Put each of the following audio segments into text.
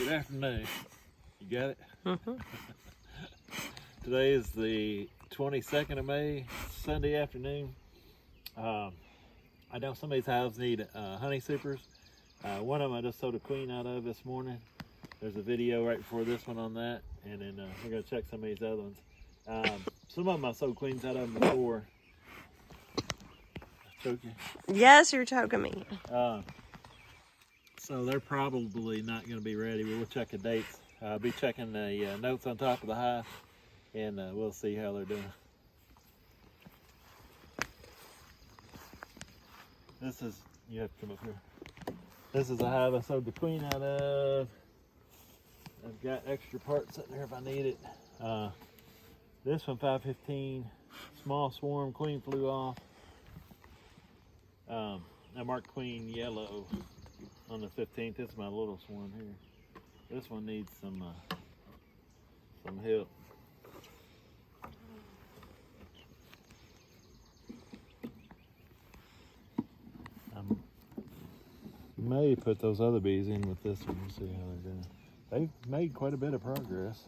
Good afternoon. You got it? Mm-hmm. Today is the 22nd of May, Sunday afternoon. I know some of these hives need honey supers. One of them I just sold a queen out of this morning. There's a video right before this one on that, and then we're going to check some of these other ones. Some of them I sold queens out of them before. Choke you? Yes, you're choking me. So they're probably not going to be ready. We'll check the dates. I'll be checking the notes on top of the hive, and we'll see how they're doing. This is, you have to come up here. This is a hive I sewed the queen out of. I've got extra parts sitting there if I need it. This one, 515, small swarm, queen flew off. I marked queen yellow on the 15th. This is my little swarm here. This one needs some help. I may put those other bees in with this one and see how they're doing. They've made quite a bit of progress.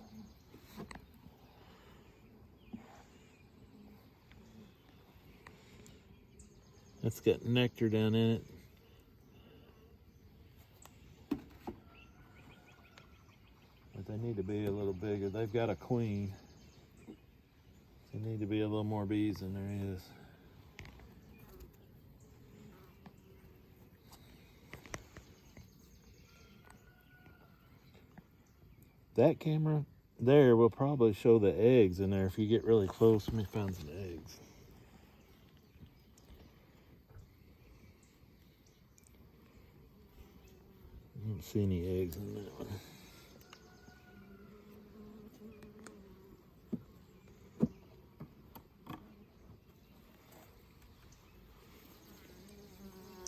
It's got nectar down in it. But they need to be a little bigger. They've got a queen. They need to be a little more bees than there is. That camera there will probably show the eggs in there if you get really close. Let me find some eggs. I don't see any eggs in that one.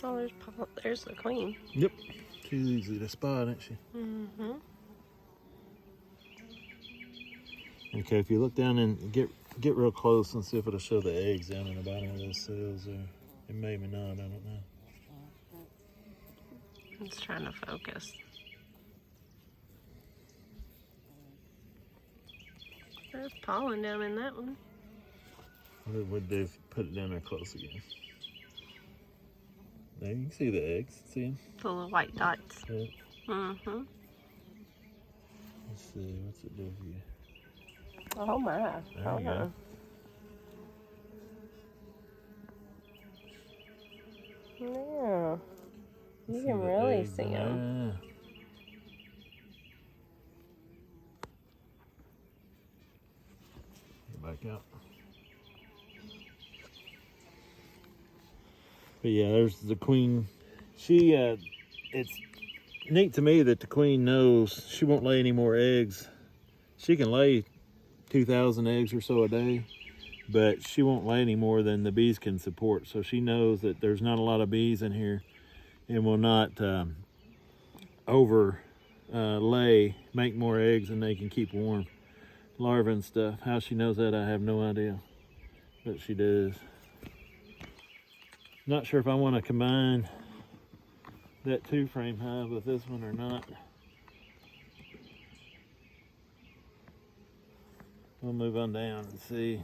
Oh, there's the queen. Yep. She's easy to spot, isn't she? Mm-hmm. Okay, if you look down and get real close and see if it'll show the eggs down in the bottom of those cells there. It may not, I don't know. It's trying to focus. There's pollen down in that one. What would they put it down there close again? There, you can see the eggs. See them? The little white dots. Yeah. Mm-hmm. Let's see, what's it do for you? Oh my. There you go. Yeah. You See can the really eggs see in them. there. Get back up. But yeah, there's the queen. She, it's neat to me that the queen knows she won't lay any more eggs. She can lay 2,000 eggs or so a day, but she won't lay any more than the bees can support. So she knows that there's not a lot of bees in here and will not lay, make more eggs than they can keep warm. Larvae and stuff. How she knows that, I have no idea, but she does. Not sure if I want to combine that 2-frame hive with this one or not. We'll move on down and see.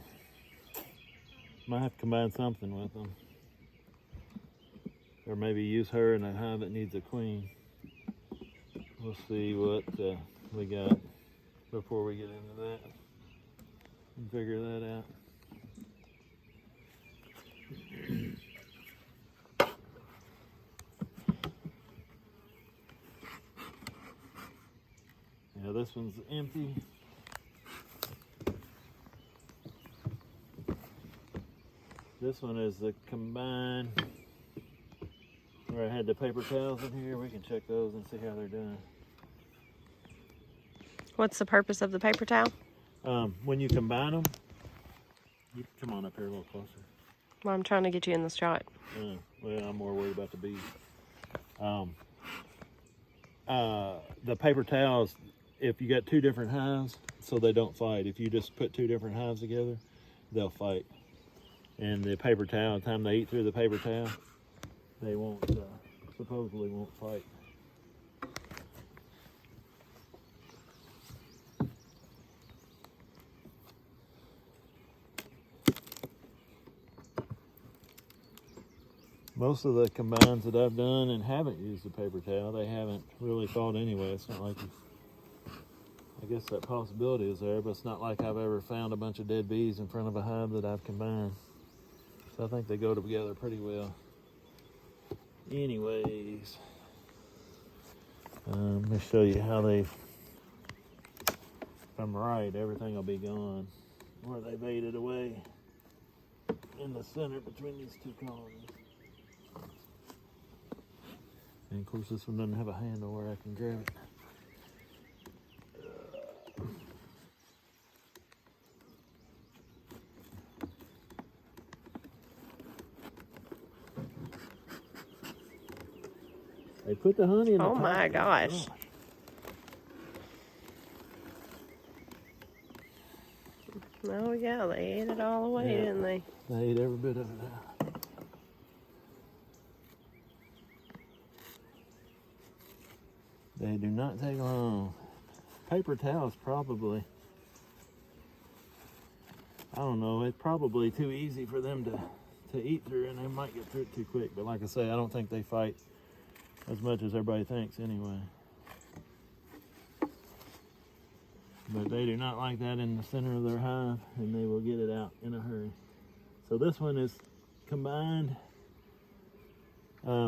Might have to combine something with them. Or maybe use her in a hive that needs a queen. We'll see what we got before we get into that and figure that out. Yeah, this one's empty. This one is the combined, where I had the paper towels in here. We can check those and see how they're doing. What's the purpose of the paper towel? When you combine them, you come on up here a little closer. Well, I'm trying to get you in the shot. Well, I'm more worried about the bees. The paper towels, if you got 2 different hives, so they don't fight. If you just put 2 different hives together, they'll fight. And the paper towel, the time they eat through the paper towel, they won't, supposedly won't fight. Most of the combines that I've done and haven't used a paper towel, they haven't really fought anyway. It's not like, I guess that possibility is there, but it's not like I've ever found a bunch of dead bees in front of a hive that I've combined. So I think they go together pretty well. Anyways, let me show you how they've, if I'm right, everything will be gone where they've ate it away in the center between these two colonies. And of course this one doesn't have a handle where I can grab it. They put the honey in the top. Oh my gosh. Oh yeah, they ate it all away, Yeah. didn't they? They ate every bit of it out. They do not take long. Paper towels probably, I don't know, it's probably too easy for them to eat through, and they might get through it too quick. But like I say, I don't think they fight as much as everybody thinks anyway. But they do not like that in the center of their hive, and they will get it out in a hurry. So this one is combined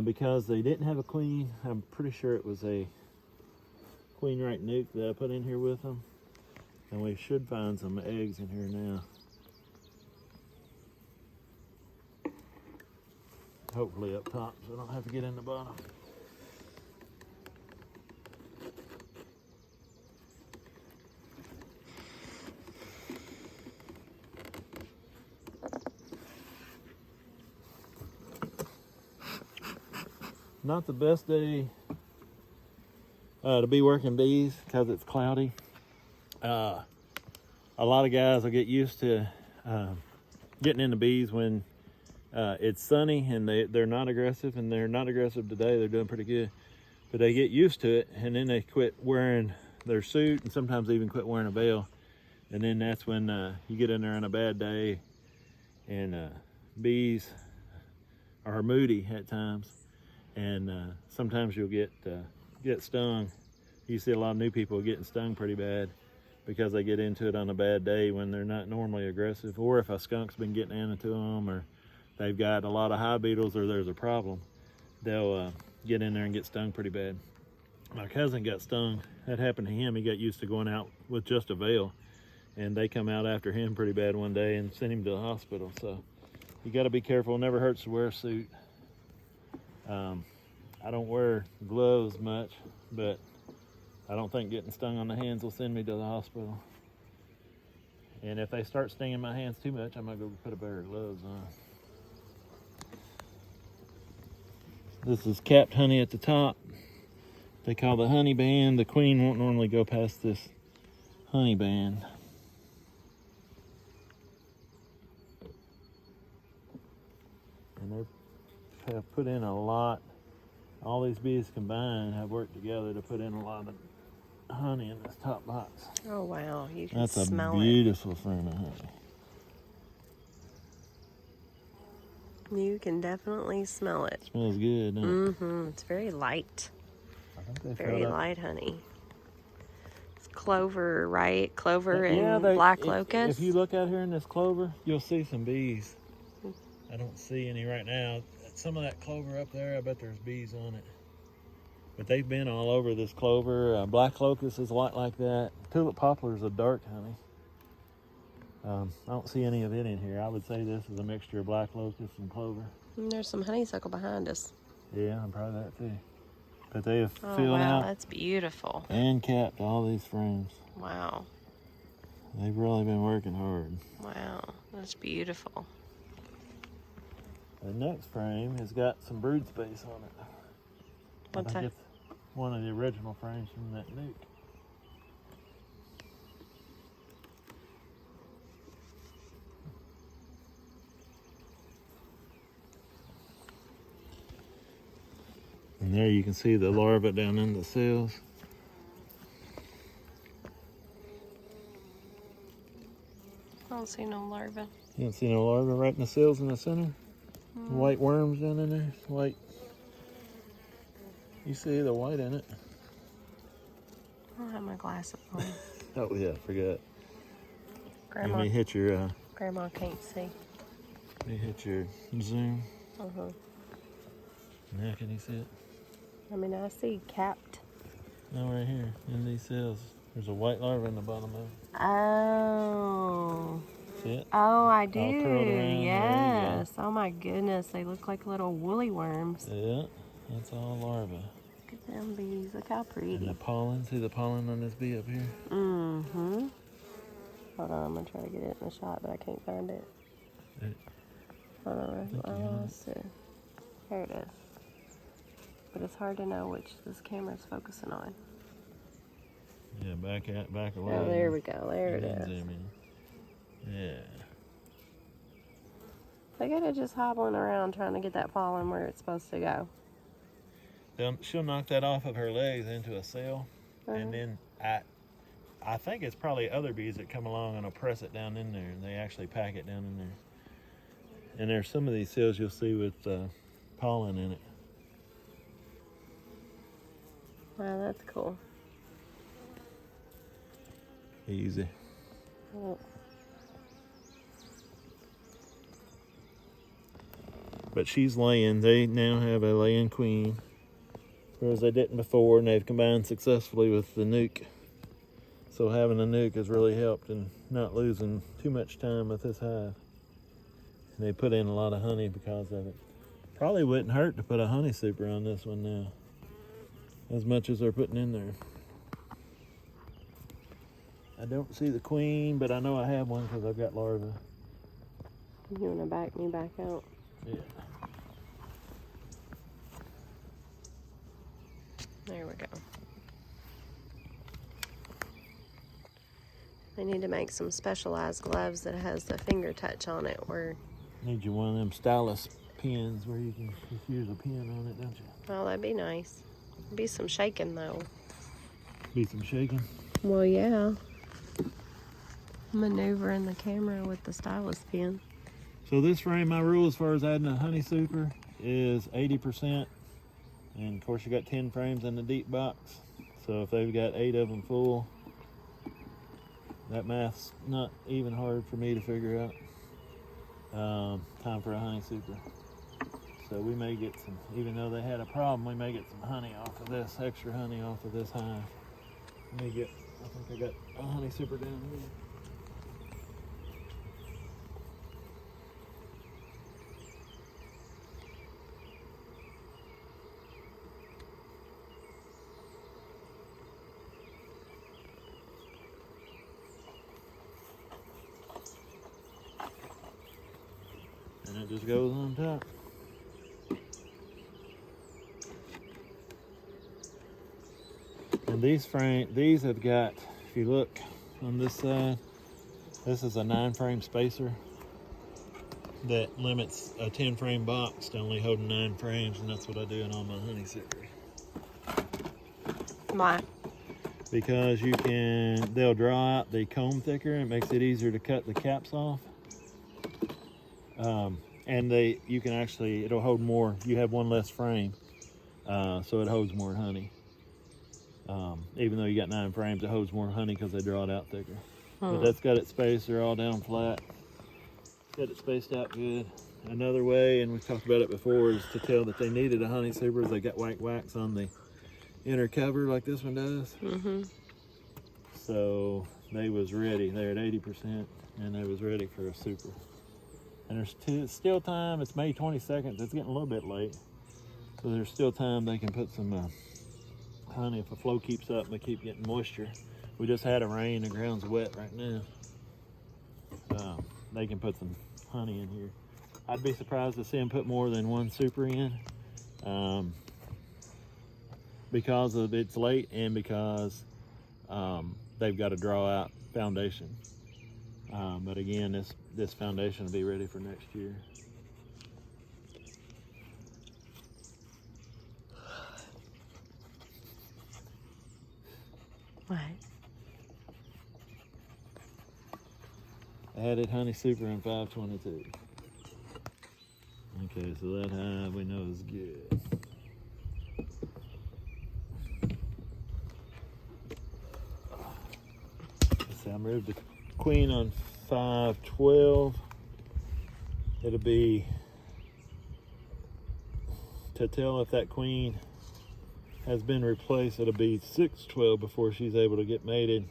because they didn't have a queen. I'm pretty sure it was a queen right nuke that I put in here with them. And we should find some eggs in here now. Hopefully up top, so I don't have to get in the bottom. Not the best day to be working bees because it's cloudy. A lot of guys will get used to getting into bees when it's sunny and they're not aggressive, and they're not aggressive today. They're doing pretty good, but they get used to it, and then they quit wearing their suit and sometimes even quit wearing a veil. And then that's when you get in there on a bad day, and bees are moody at times. And sometimes you'll get stung. You see a lot of new people getting stung pretty bad because they get into it on a bad day when they're not normally aggressive, or if a skunk's been getting into them, or they've got a lot of hive beetles, or there's a problem, they'll get in there and get stung pretty bad. My cousin got stung. That happened to him. He got used to going out with just a veil, and they come out after him pretty bad one day and sent him to the hospital. So you got to be careful. It never hurts to wear a suit. I don't wear gloves much, but I don't think getting stung on the hands will send me to the hospital. And if they start stinging my hands too much, I might go put a pair of gloves on. This is capped honey at the top. They call the honey band. The queen won't normally go past this honey band. And they have put in a lot. All these bees combined have worked together to put in a lot of honey in this top box. Oh wow, you can That's smell a beautiful frame of honey. it. You can definitely smell it. Smells good, doesn't it? Mm-hmm. It's very light. I think they Very filled up. light honey. It's clover, right? Clover Yeah, and black if locust. you look out here in this clover, you'll see some bees. I don't see any right now. Some of that clover up there, I bet there's bees on it. But they've been all over this clover. Black locust is a lot like that. Tulip poplar is a dark honey. I don't see any of it in here. I would say this is a mixture of black locust and clover. And there's some honeysuckle behind us. Yeah, I'm proud of that too. But they have Oh filled wow, out that's beautiful. and capped all these frames. Wow. They've really been working hard. Wow, that's beautiful. The next frame has got some brood space on it. What's I that? think it's one of the original frames from that nuke. And there you can see the larva down in the cells. I don't see no larva. You don't see no larva right in the cells in the center? White worms down in there. White. You see the white in it. I don't have my glasses on. Oh yeah, forgot. Grandma, Let me hit your. Grandma can't see. Let me hit your zoom. Now can you see it? I mean, I see capped. No, right here in these cells. There's a white larva in the bottom of it. Oh. See it? Oh, I do. All curled around. Yes. Oh my goodness, they look like little woolly worms. Yeah, that's all larvae. Look at them bees. Look how pretty. And the pollen. See the pollen on this bee up here? Mm-hmm. Hold on, I'm gonna try to get it in the shot, but I can't find it. Hold on, I lost it. There it is. But it's hard to know which this camera's focusing on. Yeah, back away. Oh, there we go. There it And is. then zoom in. Yeah. They gotta just hobbling around trying to get that pollen where it's supposed to go. She'll knock that off of her legs into a cell, and then I think it's probably other bees that come along and will press it down in there, and they actually pack it down in there. And there's some of these cells you'll see with pollen in it. Wow, that's cool. Easy. Oh. But she's laying. They now have a laying queen, whereas they didn't before, and they've combined successfully with the nuke. So having a nuke has really helped and not losing too much time with this hive. And they put in a lot of honey because of it. Probably wouldn't hurt to put a honey super on this one now, as much as they're putting in there. I don't see the queen, but I know I have one because I've got larvae. You wanna back me back out? Yeah. There we go. They need to make some specialized gloves that has the finger touch on it where... Need you one of them stylus pins where you can just use a pin on it, don't you? Well, that'd be nice. Be some shaking though. Be some shaking. Well, yeah. Maneuvering the camera with the stylus pin. So this frame, my rule as far as adding a honey super is 80%. And of course you got 10 frames in the deep box. So if they've got 8 of them full, that math's not even hard for me to figure out. Time for a honey super. So we may get some, even though they had a problem, we may get some honey off of this, extra honey off of this hive. Let me get, I think I got a honey super down here. And it just goes on top. And these have got, if you look on this side, this is a 9-frame spacer that limits a 10-frame box to only holding 9 frames, and that's what I do in all my honey supers. Why? Because they'll draw out the comb thicker, and it makes it easier to cut the caps off. And you can actually, it'll hold more. You have one less frame, so it holds more honey. Even though you got 9 frames, it holds more honey because they draw it out thicker. But that's got it spaced. They're all down flat. Got it spaced out good. Another way, and we've talked about it before, is to tell that they needed a honey super is they got white wax on the inner cover like this one does. So they was ready. They're at 80%, and they was ready for a super. And there's still time. It's May 22nd. It's getting a little bit late. So there's still time they can put some honey if the flow keeps up and they keep getting moisture. We just had a rain. The ground's wet right now. They can put some honey in here. I'd be surprised to see them put more than 1 super in because of it's late and because they've got to draw out foundation. But again, this foundation will be ready for next year. What? Added honey super in 522. Okay, so that hive we know is good. Let's see, I moved the queen on 512. It'll be, to tell if that queen has been replaced, it'll be 612 before she's able to get mated,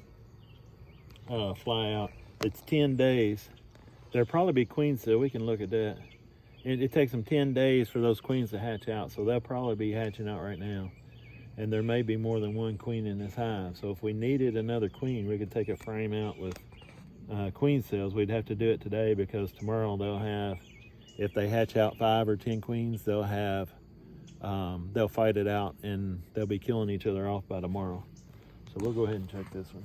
fly out. It's 10 days. There'll probably be queens still. We can look at that. It takes them 10 days for those queens to hatch out, so they'll probably be hatching out right now. And there may be more than one queen in this hive. So if we needed another queen, we could take a frame out with queen cells. We'd have to do it today because tomorrow they'll have, if they hatch out 5 or 10 queens, they'll have, they'll fight it out and they'll be killing each other off by tomorrow. So we'll go ahead and check this one.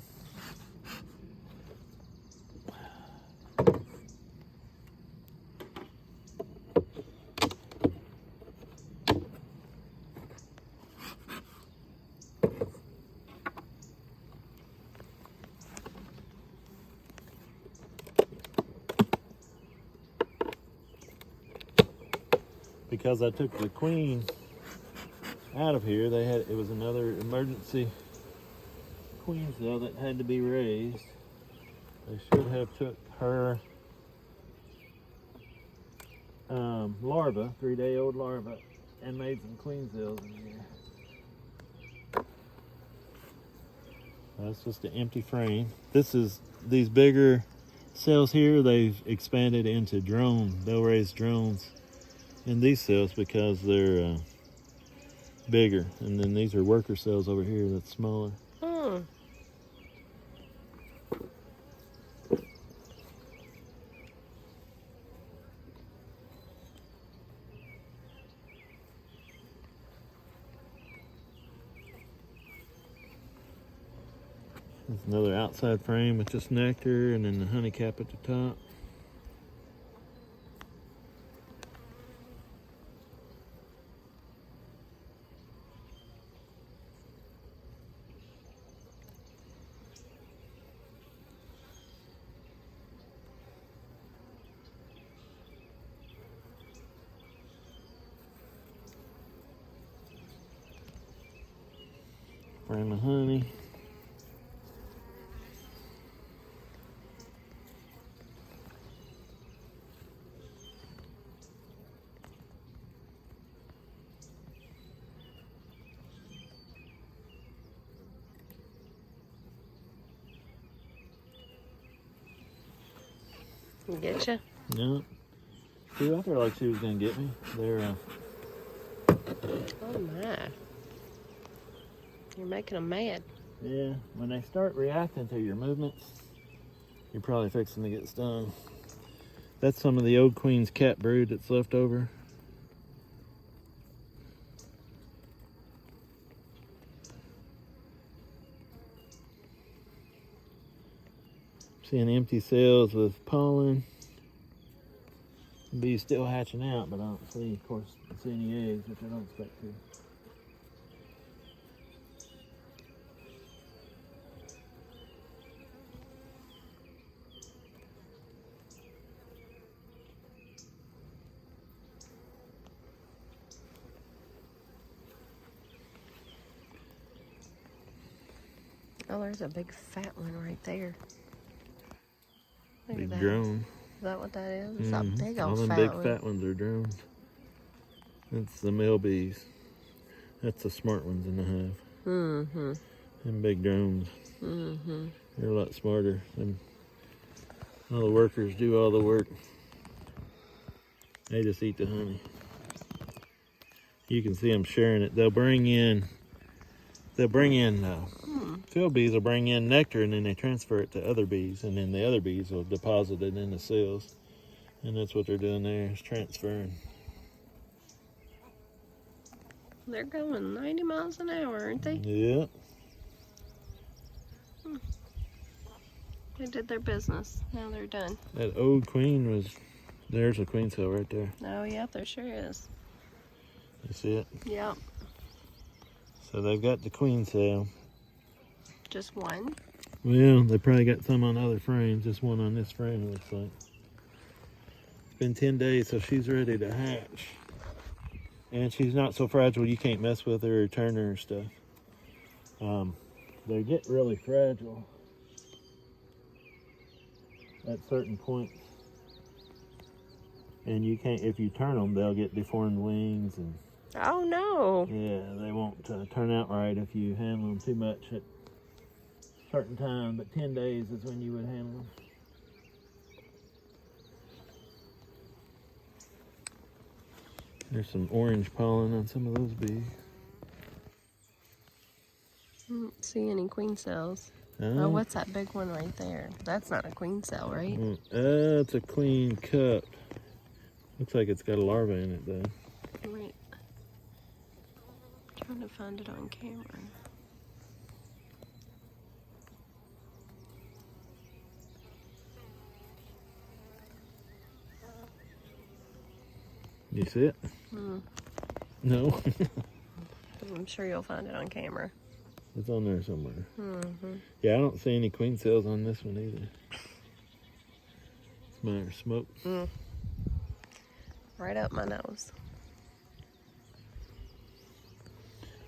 Because I took the queen out of here, it was another emergency queen cell that had to be raised. They should have took her larva, 3-day-old larva, and made some queen cells in here. That's just an empty frame. These bigger cells here, they've expanded into drone. They'll raise drones in these cells because they're bigger, and then these are worker cells over here that's smaller. There's another outside frame with just nectar and then the honey cap at the top. Frame of honey. Getcha? No. See, I felt like she was gonna get me. They're Oh my. You're making them mad. yeah, when they start reacting to your movements, you're probably fixing to get stung. That's some of the old queen's cat brood that's left over. Seeing empty cells with pollen. Bees still hatching out, but I don't see, of course, any eggs, which I don't expect to. Oh, there's a big fat one right there. Look Big at that. drone. Is that what that is? It's a big All old them fat big one. fat ones are drones. That's the male bees. That's the smart ones in the hive. Mm-hmm. Them big drones. Mm-hmm. They're a lot smarter. And all the workers do all the work. They just eat the honey. You can see them sharing it. They'll bring in field bees will bring in nectar, and then they transfer it to other bees, and then the other bees will deposit it in the cells. And that's what they're doing there, is transferring. They're going 90 miles an hour, aren't they? Yeah. They did their business. Now they're done. That old queen there's a queen cell right there. Oh, yeah, there sure is. You see it? Yep. So they've got the queen cell. Just one? Well, they probably got some on other frames. Just one on this frame, it looks like. been 10 days, so she's ready to hatch. And she's not so fragile you can't mess with her or turn her and stuff. They get really fragile at certain points. And you can't, if you turn them, they'll get deformed wings. And oh no. yeah, they won't turn out right if you handle them too much at a certain time. But 10 days is when you would handle them. There's some orange pollen on some of those bees. I don't see any queen cells. Oh, what's that big one right there? That's not a queen cell, right? It's a queen cup. Looks like it's got a larva in it, though. Wait. I'm trying to find it on camera. You see it? No. I'm sure you'll find it on camera. It's on there somewhere. Yeah, I don't see any queen cells on this one either. Smell her smoke. Right up my nose.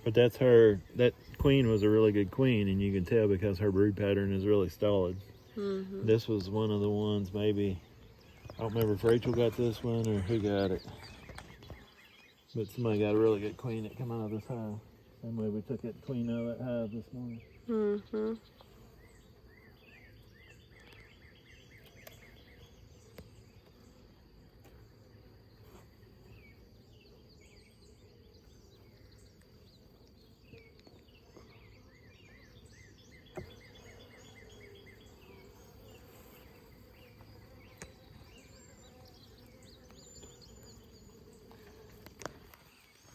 But that's her, that queen was a really good queen, and you can tell because her brood pattern is really solid. This was one of the ones, maybe, I don't remember if Rachel got this one or who got it. But somebody got a really good queen that come out of this hive. Same way we took that queen out of that hive this morning.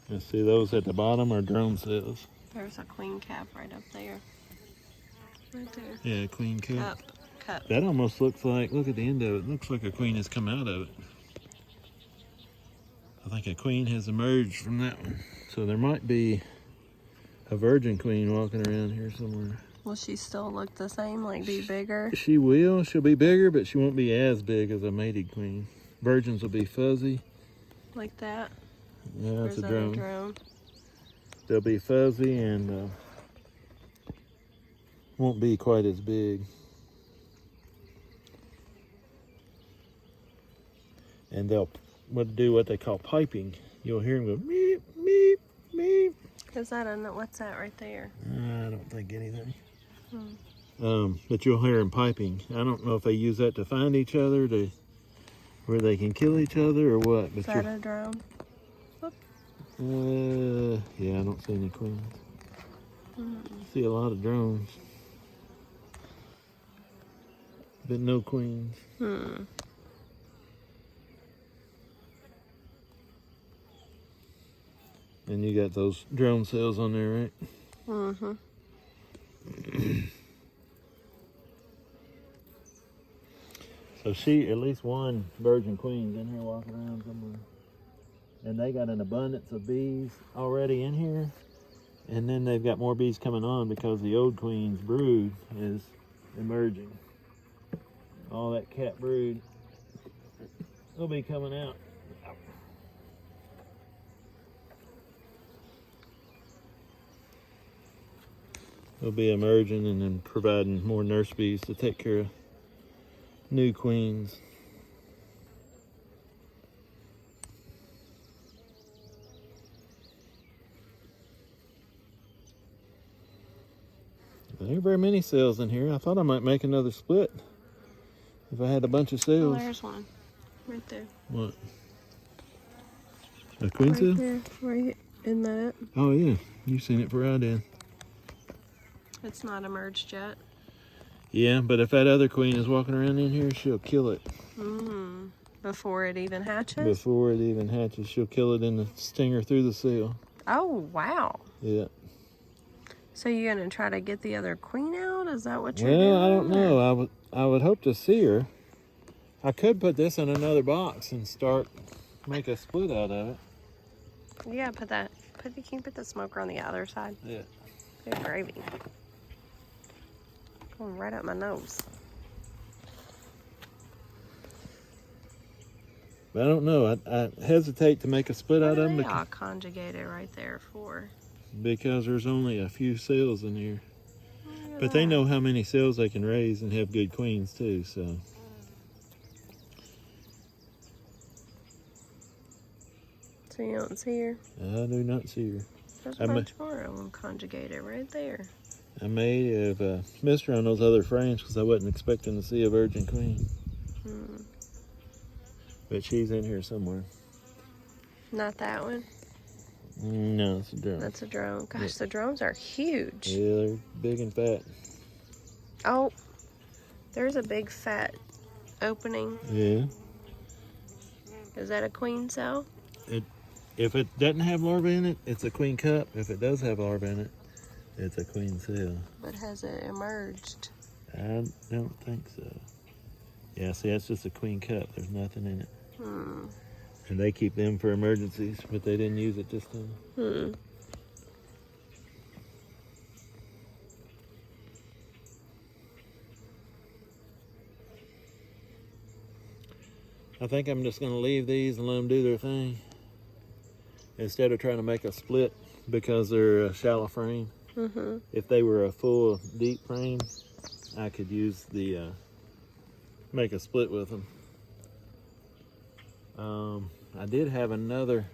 You see those at the bottom are drone cells. There's a queen cap right up there. Right there. Yeah, queen cap. Cup. That almost looks like, look at the end of it, looks like a queen has come out of it. I think a queen has emerged from that one. So there might be a virgin queen walking around here somewhere. Will she still look the same, like be bigger? She will. She'll be bigger, but she won't be as big as a mated queen. Virgins will be fuzzy. Like that? Yeah, that's a drone. drone. They'll be fuzzy and won't be quite as big. And they'll do what they call piping. You'll hear them go meep, meep, meep. Is that what's that right there? I don't think anything. But you'll hear them piping. I don't know if they use that to find each other, where they can kill each other or what. But is that a drone? Yeah, I don't see any queens. I see a lot of drones, but no queens. And you got those drone cells on there, right? So at least one virgin queen's in here walking around somewhere. And they got an abundance of bees already in here. And then they've got more bees coming on because the old queen's brood is emerging. All that cat brood will be coming out. They'll be emerging and then providing more nurse bees to take care of new queens. There ain't very many cells in here. I thought I might make another split if I had a bunch of cells. Oh, there's one. Right there. What? A queen cell? Right there. Right in that. Oh yeah. You've seen it before I did. It's not emerged yet. Yeah, but if that other queen is walking around in here, she'll kill it. Before it even hatches? Before it even hatches, she'll kill it in the stinger through the cell. Oh, wow. Yeah. So you're going to try to get the other queen out? Is that what you're doing? Well, I don't know. I would hope to see her. I could put this in another box and make a split out of it. Yeah, you can put the smoker on the other side. Yeah. Good gravy. Going right up my nose. But I don't know. I hesitate to make a split out of them They all conjugated right there for. because there's only a few cells in here. Look at But they that. know how many cells they can raise and have good queens too, so. So you don't see her? I do not see her. There's a bunch more of them conjugated right there. I may have missed her on those other frames because I wasn't expecting to see a virgin queen. But she's in here somewhere. Not that one? No, it's a drone. That's a drone. Gosh, the drones are huge. Yeah, they're big and fat. Oh, there's a big fat opening. Yeah. Is that a queen cell? If it doesn't have larvae in it, it's a queen cup. If it does have larvae in it, it's a queen cell. But has it emerged? I don't think so. Yeah, see, that's just a queen cup. There's nothing in it. And they keep them for emergencies, but they didn't use it this time. I think I'm just going to leave these and let them do their thing instead of trying to make a split because they're a shallow frame. If they were a full deep frame, I could use the make a split with them. I did have another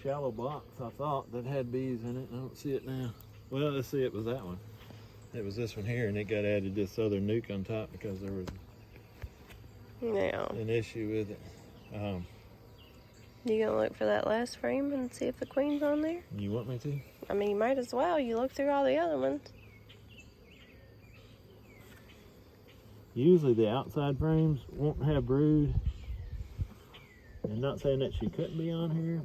shallow box, I thought, that had bees in it. I don't see it now. Well, let's see, it was that one. It was this one here, and it got added this other nuke on top because there was an issue with it. You gonna look for that last frame and see if the queen's on there? You want me to? I mean, you might as well. You look through all the other ones. Usually the outside frames won't have brood. And not saying that she couldn't be on here,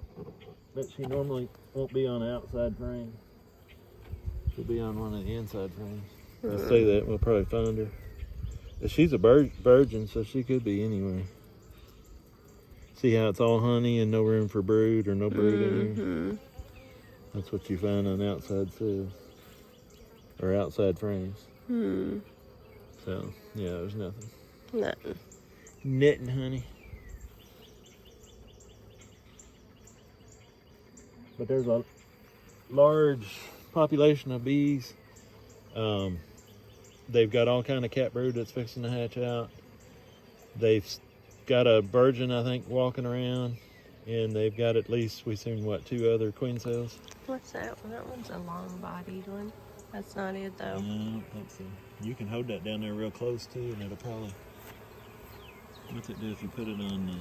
but she normally won't be on the outside frame. She'll be on one of the inside frames. Let's say that, we'll probably find her. But she's a virgin, so she could be anywhere. See how it's all honey and no room for brood or no brood in here? That's what you find on outside cells. Or outside frames. So, yeah, there's nothing. Nothing. Nothing, honey. But there's a large population of bees. They've got all kind of cat brood that's fixing to hatch out. They've got a virgin, I think, walking around, and they've got at least, we've seen, what, 2 other queen cells? What's that one? That one's a long-bodied one. That's not it, though. No, I don't think so. You can hold that down there real close, too, and it'll probably... What's it do if you put it on...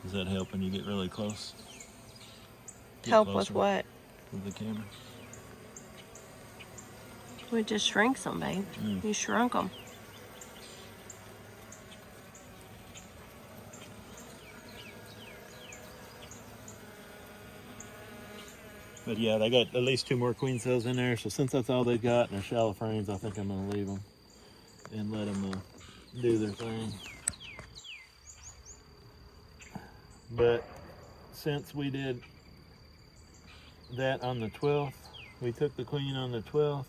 Does that help when you get really close? Help with what? With the camera. We just shrinks them, babe. You shrunk them. But yeah, they got at least 2 more queen cells in there. So since that's all they've got and they're shallow frames, I think I'm going to leave them and let them do their thing. But since we did that on the 12th, we took the queen on the 12th.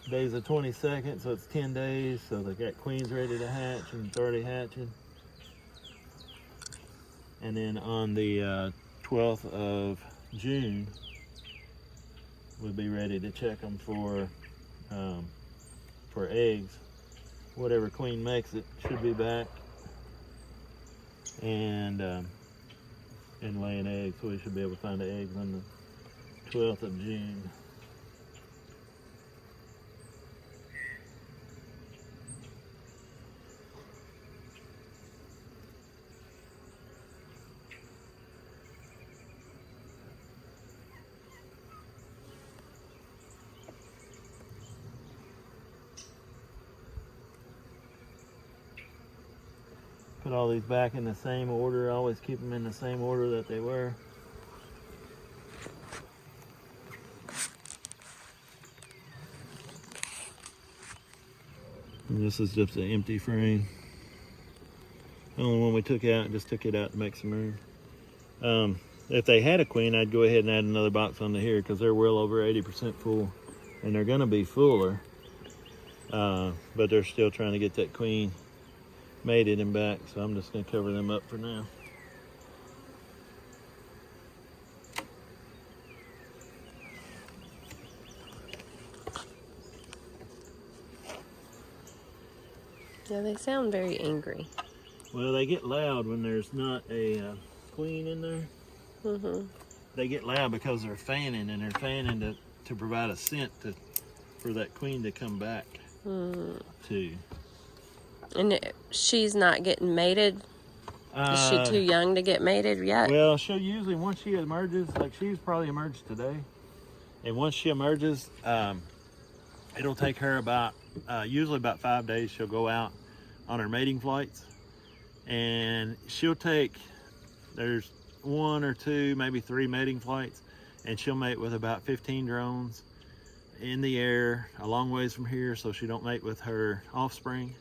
Today's the 22nd, so it's 10 days. So they got queens ready to hatch and it's already hatching. And then on the 12th of June, we'll be ready to check them for eggs. Whatever queen makes it should be back and laying eggs. So we should be able to find the eggs on the 12th of June. Put all these back in the same order. Always keep them in the same order that they were. And this is just an empty frame. The only one we took out, just took it out to make some room. If they had a queen, I'd go ahead and add another box onto here because they're well over 80% full. And they're gonna be fuller But they're still trying to get that queen mated and back, so I'm just going to cover them up for now. Yeah, they sound very angry. Well, they get loud when there's not a queen in there. Mm-hmm. They get loud because they're fanning, and they're fanning to provide a scent for that queen to come back to. And she's not getting mated? Is she too young to get mated yet? Well, she'll usually, once she emerges, like she's probably emerged today, and once she emerges, it'll take her about, usually about 5 days, she'll go out on her mating flights, and she'll take, there's 1 or 2, maybe 3 mating flights, and she'll mate with about 15 drones in the air a long ways from here, so she don't mate with her offspring.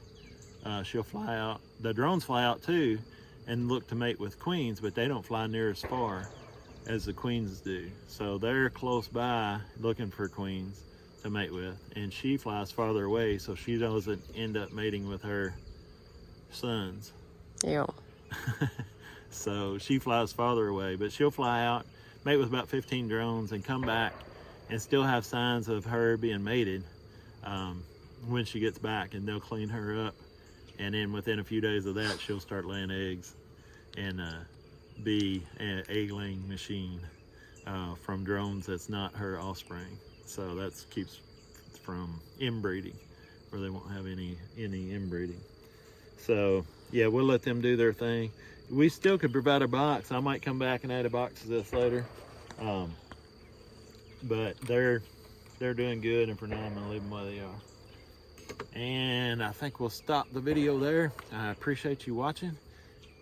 She'll fly out, the drones fly out too and look to mate with queens, but they don't fly near as far as the queens do, so they're close by looking for queens to mate with, and she flies farther away so she doesn't end up mating with her sons. Yeah. So she flies farther away, but she'll fly out, mate with about 15 drones, and come back and still have signs of her being mated when she gets back, and they'll clean her up, and then within a few days of that she'll start laying eggs and be an egg-laying machine from drones that's not her offspring. So that keeps from inbreeding, where they won't have any inbreeding. So yeah, we'll let them do their thing. We still could provide a box. I might come back and add a box to this later, but they're doing good, and for now I'm gonna leave them where they are. And I think we'll stop the video there. I appreciate you watching.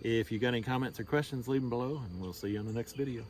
If you got any comments or questions, leave them below, and we'll see you on the next video.